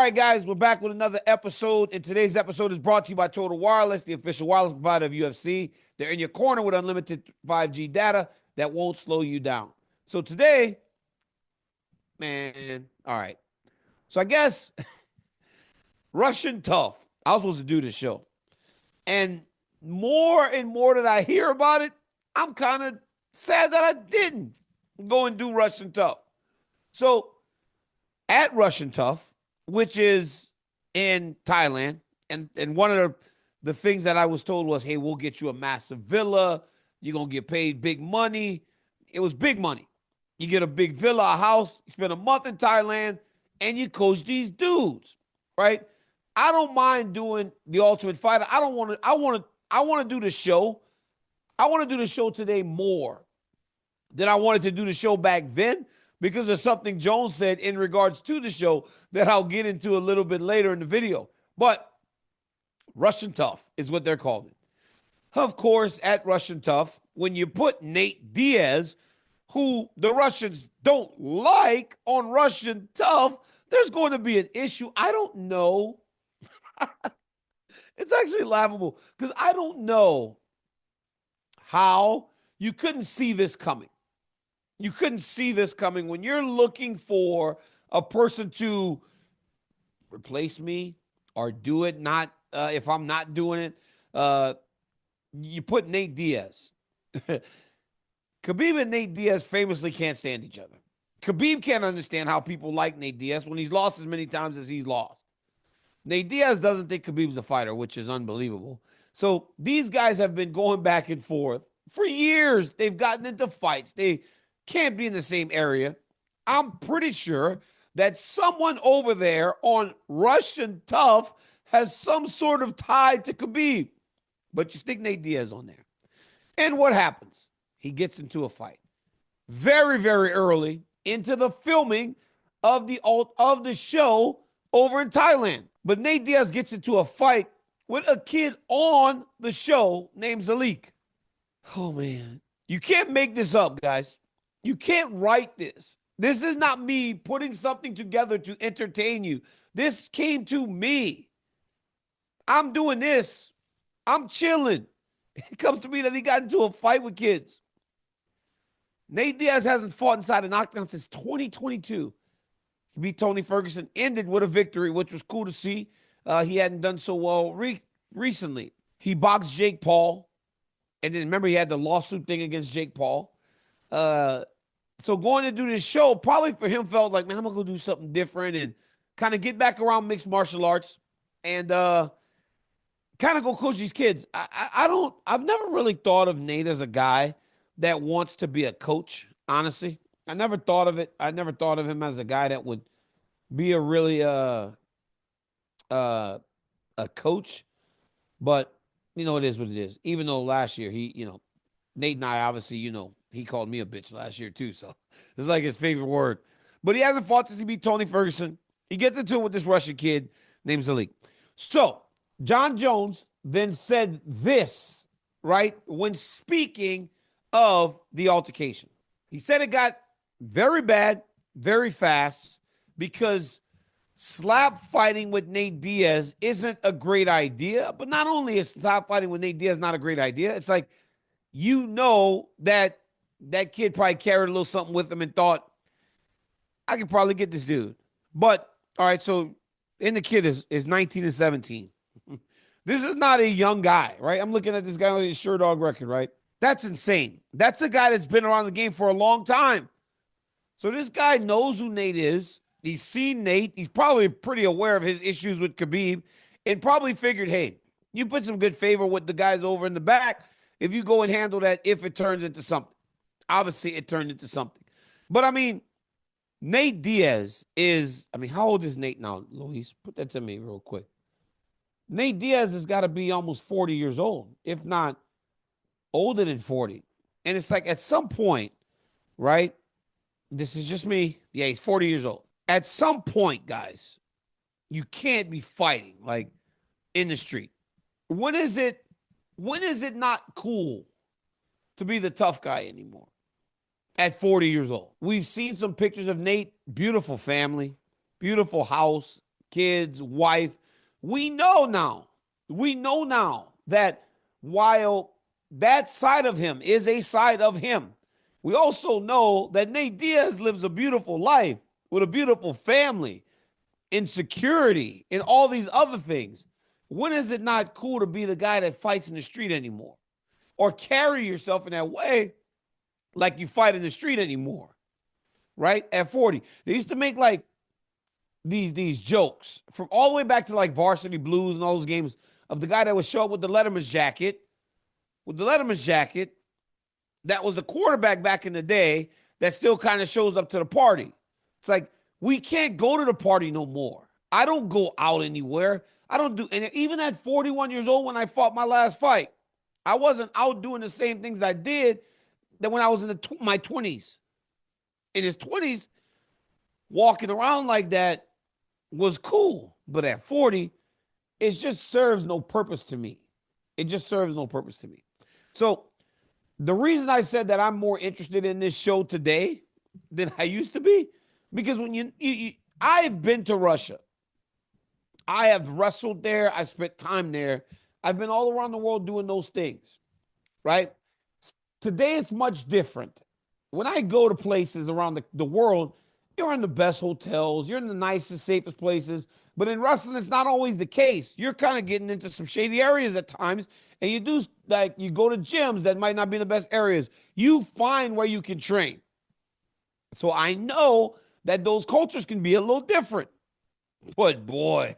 right, guys, we're back with another episode, and today's episode is brought to you by Total Wireless, the official wireless provider of UFC. They're in your corner with unlimited 5G data that won't slow you down. So today, man, all right. So I guess Russian Tough. I was supposed to do this show. And more that I hear about it, I'm kind of sad that I didn't go and do Russian Tough. So at Russian Tough, which is in Thailand, and one of the things that I was told was, hey, we'll get you a massive villa. You're going to get paid big money. It was big money. You get a big villa, a house, you spend a month in Thailand, and you coach these dudes, right? I don't mind doing the Ultimate Fighter. I want to do the show. I want to do the show today more than I wanted to do the show back then, because of something Jones said in regards to the show that I'll get into a little bit later in the video. But Russian Tough is what they're calling it. Of course, at Russian Tough, when you put Nate Diaz, who the Russians don't like, on Russian Tough, there's going to be an issue. I don't know. It's actually laughable because I don't know how you couldn't see this coming. You couldn't see this coming when you're looking for a person to replace me or do it not if I'm not doing it. You put Nate Diaz. Khabib and Nate Diaz famously can't stand each other. Khabib can't understand how people like Nate Diaz when he's lost as many times as he's lost. Nate Diaz doesn't think Khabib's a fighter, which is unbelievable. So these guys have been going back and forth for years. They've gotten into fights. They can't be in the same area. I'm pretty sure that someone over there on Russian Tough has some sort of tie to Khabib. But you stick Nate Diaz on there. And what happens? He gets into a fight very, very early into the filming of the show over in Thailand. But Nate Diaz gets into a fight with a kid on the show named Zalik. Oh, man. You can't make this up, guys. You can't write this. This is not me putting something together to entertain you. This came to me. I'm doing this. I'm chilling. It comes to me that he got into a fight with kids. Nate Diaz hasn't fought inside an octagon since 2022. He beat Tony Ferguson, ended with a victory, which was cool to see. He hadn't done so well recently. He boxed Jake Paul. And then remember, he had the lawsuit thing against Jake Paul. So going to do this show probably for him felt like, man, I'm going to go do something different and kind of get back around mixed martial arts and kind of go coach these kids. I've never really thought of Nate as a guy that wants to be a coach, honestly. I never thought of it. I never thought of him as a guy that would be a really a coach. But, you know, it is what it is. Even though last year Nate and I, obviously, he called me a bitch last year too. So it's like his favorite word. But he hasn't fought since he beat Tony Ferguson. He gets into it with this Russian kid named Zalik. So Jon Jones then said this, right, when speaking of the altercation. He said it got very bad, very fast, because slap fighting with Nate Diaz isn't a great idea. But not only is slap fighting with Nate Diaz not a great idea, it's like, that kid probably carried a little something with him and thought, I could probably get this dude. But, all right, so, and the kid is 19 and 17. This is not a young guy, right? I'm looking at this guy with his sure dog record, right? That's insane. That's a guy that's been around the game for a long time. So this guy knows who Nate is. He's seen Nate. He's probably pretty aware of his issues with Khabib and probably figured, hey, you put some good favor with the guys over in the back if you go and handle that, if it turns into something. Obviously, it turned into something. But, I mean, Nate Diaz is, how old is Nate now, Luis? Put that to me real quick. Nate Diaz has got to be almost 40 years old, if not older than 40. And it's like at some point, right? This is just me. Yeah, he's 40 years old. At some point, guys, you can't be fighting like in the street. When is it not cool to be the tough guy anymore? At 40 years old. We've seen some pictures of Nate, beautiful family, beautiful house, kids, wife. We know now. We know now that while that side of him is a side of him, we also know that Nate Diaz lives a beautiful life with a beautiful family, insecurity, and all these other things. When is it not cool to be the guy that fights in the street anymore? Or carry yourself in that way like you fight in the street anymore, right? At 40. They used to make like these jokes from all the way back to like Varsity Blues and all those games of the guy that would show up with the Letterman's jacket, that was the quarterback back in the day that still kind of shows up to the party. It's like, we can't go to the party no more. I don't go out anywhere. I don't do, and even at 41 years old when I fought my last fight, I wasn't out doing the same things I did that when I was in my 20s. In his 20s, walking around like that was cool. But at 40, it just serves no purpose to me. It just serves no purpose to me. So the reason I said that I'm more interested in this show today than I used to be, because when I've been to Russia. I have wrestled there. I spent time there. I've been all around the world doing those things, right? Today, it's much different. When I go to places around the world, you're in the best hotels. You're in the nicest, safest places. But in wrestling, it's not always the case. You're kind of getting into some shady areas at times. And you do, like, you go to gyms that might not be the best areas. You find where you can train. So I know that those cultures can be a little different. But boy,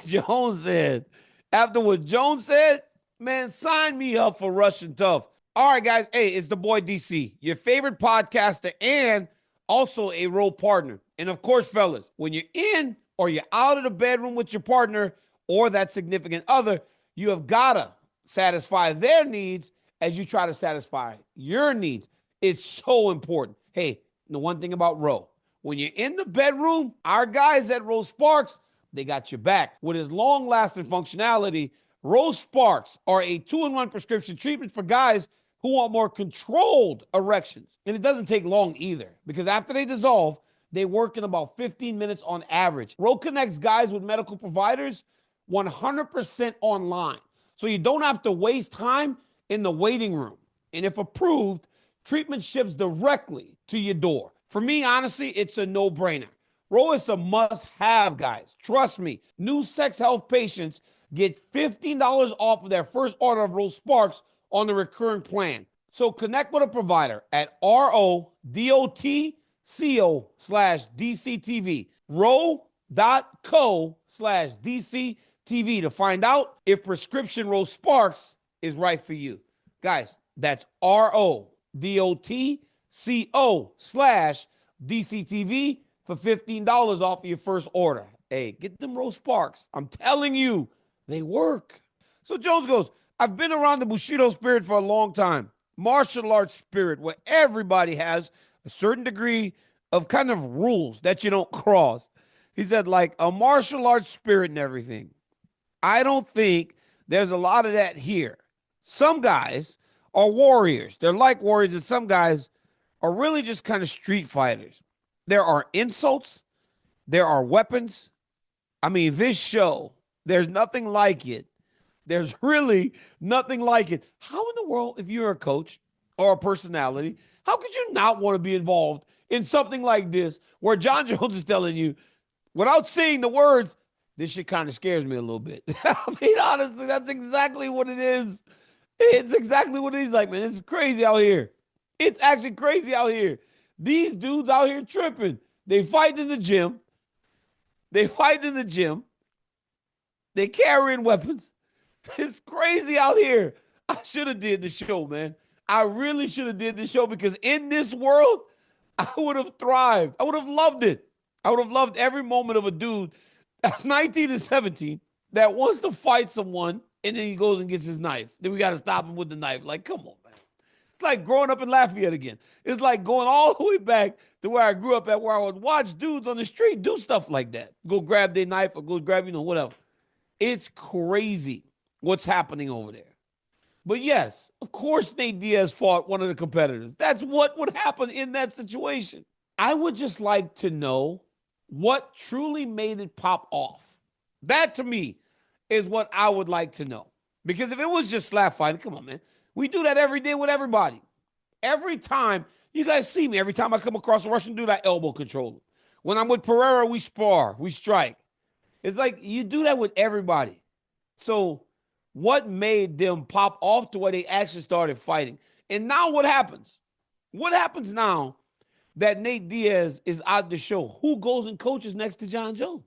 Jones said, after what Jones said, man, sign me up for Russian Tough. All right, guys. Hey, it's the boy DC, your favorite podcaster and also a role partner. And of course, fellas, when you're in or you're out of the bedroom with your partner or that significant other, you have got to satisfy their needs as you try to satisfy your needs. It's so important. Hey, the one thing about Ro, when you're in the bedroom, our guys at Ro Sparks, they got your back. With his long-lasting functionality, Ro Sparks are a 2-in-1 prescription treatment for guys who want more controlled erections. And it doesn't take long either, because after they dissolve, they work in about 15 minutes on average. Ro connects guys with medical providers 100% online. So you don't have to waste time in the waiting room. And if approved, treatment ships directly to your door. For me, honestly, it's a no-brainer. Ro is a must-have, guys. Trust me. New sex health patients get $15 off of their first order of Ro Sparks on the recurring plan. So connect with a provider at RODOTCO/DCTV. Ro.co/DCTV to find out if prescription Ro Sparks is right for you. Guys, that's RODOTCO/DCTV for $15 off of your first order. Hey, get them Ro Sparks. I'm telling you, they work. So Jones goes, I've been around the Bushido spirit for a long time. Martial arts spirit, where everybody has a certain degree of kind of rules that you don't cross. He said, like a martial arts spirit and everything. I don't think there's a lot of that here. Some guys are warriors. They're like warriors, and some guys are really just kind of street fighters. There are insults. There are weapons. I mean, this show, there's nothing like it. There's really nothing like it. How in the world, if you're a coach or a personality, how could you not want to be involved in something like this where Jon Jones is telling you, without saying the words, this shit kind of scares me a little bit. I mean, honestly, that's exactly what it is. It's exactly what it is. Like, man, it's crazy out here. It's actually crazy out here. These dudes out here tripping. They fight in the gym. They carrying weapons. It's crazy out here. I should have did the show, man. I really should have did the show, because in this world, I would have thrived. I would have loved it. I would have loved every moment of a dude that's 19 and 17 that wants to fight someone, and then he goes and gets his knife. Then we got to stop him with the knife. Like, come on, man. It's like growing up in Lafayette again. It's like going all the way back to where I grew up at, where I would watch dudes on the street do stuff like that. Go grab their knife or go grab, whatever. It's crazy what's happening over there. But yes, of course, Nate Diaz fought one of the competitors. That's what would happen in that situation. I would just like to know What truly made it pop off? That to me is what I would like to know. Because if it was just slap fighting, come on, man. We do that every day with everybody. Every time you guys see me, every time I come across a Russian dude, I elbow control him. When I'm with Pereira, we spar, we strike. It's like you do that with everybody. So, what made them pop off to where they actually started fighting? And now what happens? What happens now that Nate Diaz is out the show? Who goes and coaches next to Jon Jones?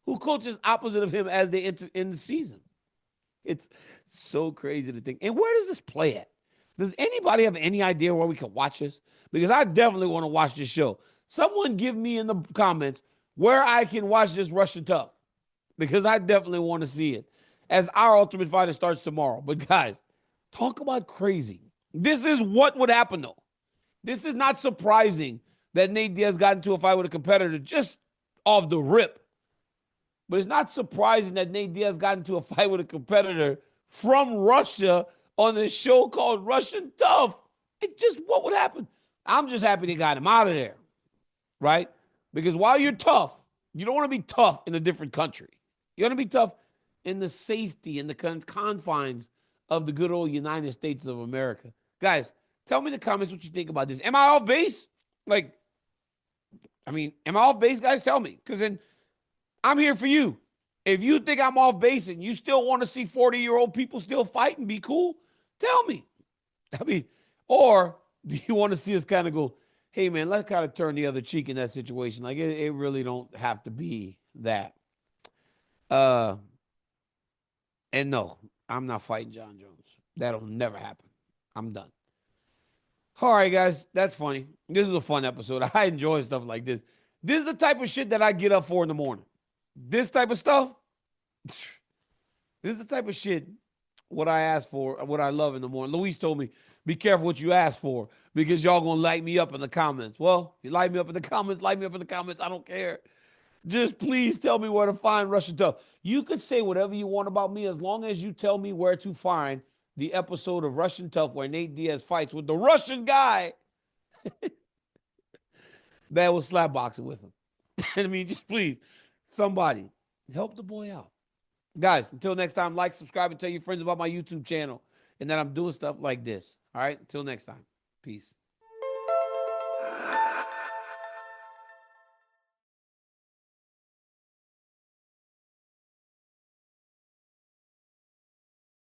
Who coaches opposite of him as they enter in the season? It's so crazy to think. And where does this play at? Does anybody have any idea where we can watch this? Because I definitely want to watch this show. Someone give me in the comments where I can watch this Russian Tough. Because I definitely want to see it as our Ultimate Fighter starts tomorrow. But guys, talk about crazy. This is what would happen though. This is not surprising that Nate Diaz got into a fight with a competitor just off the rip. But it's not surprising that Nate Diaz got into a fight with a competitor from Russia on a show called Russian Tough. It just, what would happen? I'm just happy they got him out of there, right? Because while you're tough, you don't want to be tough in a different country. You want to be tough in the safety and the confines of the good old United States of America. Guys, tell me in the comments what you think about this. Am I off base? Am I off base, guys? Tell me. Because then I'm here for you. If you think I'm off base and you still want to see 40-year-old people still fighting, be cool, tell me. Or do you want to see us kind of go, hey, man, let's kind of turn the other cheek in that situation. Like, it really don't have to be that. And no, I'm not fighting Jon Jones. That'll never happen. I'm done. All right, guys, that's funny. This is a fun episode. I enjoy stuff like this. This is the type of shit that I get up for in the morning. This type of stuff, this is the type of shit what I ask for, what I love in the morning. Luis told me, be careful what you ask for because y'all going to light me up in the comments. Well, if you light me up in the comments, light me up in the comments. I don't care. Just please tell me where to find Russian Tough. You could say whatever you want about me as long as you tell me where to find the episode of Russian Tough where Nate Diaz fights with the Russian guy that was slapboxing with him. I mean, just please, somebody, help the boy out. Guys, until next time, like, subscribe, and tell your friends about my YouTube channel and that I'm doing stuff like this. All right? Until next time. Peace.